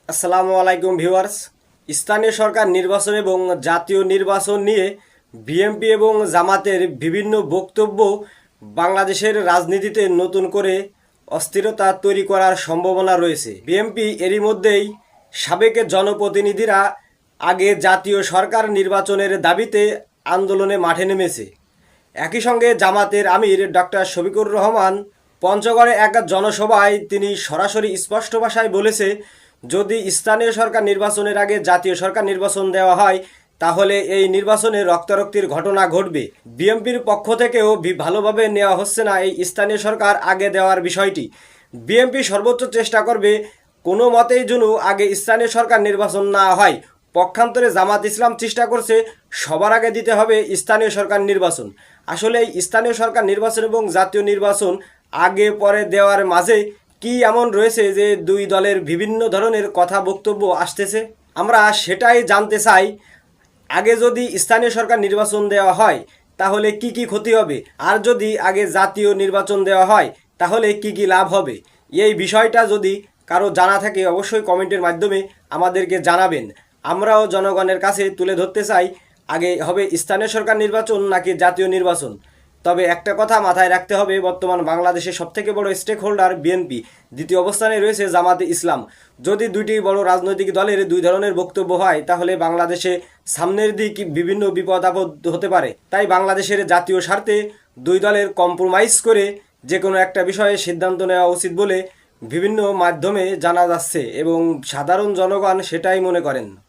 আসসালামু আলাইকুম ভিউয়ার্স। স্থানীয় সরকার নির্বাচন এবং জাতীয় নির্বাচন নিয়ে বিএনপি এবং জামাতের বিভিন্ন বক্তব্য বাংলাদেশের রাজনীতিতে নতুন করে অস্থিরতা তৈরি করার সম্ভাবনা রয়েছে। বিএনপি এরই মধ্যেই সাবেক জনপ্রতিনিধিরা আগে জাতীয় সরকার নির্বাচনের দাবিতে আন্দোলনে মাঠে নেমেছে। একই সঙ্গে জামাতের আমির ডক্টর শফিকুর রহমান পঞ্চগড়ে এক জনসভায় তিনি সরাসরি স্পষ্ট ভাষায় বলেছে, যদি স্থানীয় সরকার নির্বাচনের আগে জাতীয় সরকার নির্বাচন দেওয়া হয় তাহলে এই নির্বাচনে রক্তারক্তির ঘটনা ঘটবে। বিএনপির পক্ষ থেকেও ভালোভাবে নেওয়া হচ্ছে না এই স্থানীয় সরকার আগে দেওয়ার বিষয়টি। বিএনপি সর্বোচ্চ চেষ্টা করবে কোনো মতেই যেন আগে স্থানীয় সরকার নির্বাচন না হয়। পক্ষান্তরে জামাত ইসলাম চেষ্টা করছে সবার আগে দিতে হবে স্থানীয় সরকার নির্বাচন। আসলে এই স্থানীয় সরকার নির্বাচন এবং জাতীয় নির্বাচন আগে পরে দেওয়ার মাঝে কি এমন রয়েছে যে দুই দলের বিভিন্ন ধরনের কথা বক্তব্য আসতেছে, আমরা সেটাই জানতে চাই। আগে যদি স্থানীয় সরকার নির্বাচন দেওয়া হয় তাহলে কি কি ক্ষতি হবে, আর যদি আগে জাতীয় নির্বাচন দেওয়া হয় তাহলে কি কি লাভ হবে। এই বিষয়টা যদি কারো জানা থাকে অবশ্যই কমেন্টের মাধ্যমে আমাদেরকে জানাবেন। আমরাও জনগণের কাছে তুলে ধরতে চাই আগে হবে স্থানীয় সরকার নির্বাচন নাকি জাতীয় নির্বাচন। তবে একটা কথা মাথায় রাখতে হবে, বর্তমান বাংলাদেশের সবথেকে বড় স্টেক হোল্ডার বিএনপি, দ্বিতীয় অবস্থানে রয়েছে জামাতে ইসলাম। যদি দুইটি বড় রাজনৈতিক দলের দুই ধরনের বক্তব্য হয় তাহলে বাংলাদেশে সামনের দিক বিভিন্ন বিপদ আপদ হতে পারে। তাই বাংলাদেশের জাতীয় স্বার্থে দুই দলের কম্প্রোমাইজ করে যে কোনো একটা বিষয়ে সিদ্ধান্ত নেওয়া উচিত বলে বিভিন্ন মাধ্যমে জানা যাচ্ছে এবং সাধারণ জনগণ সেটাই মনে করেন।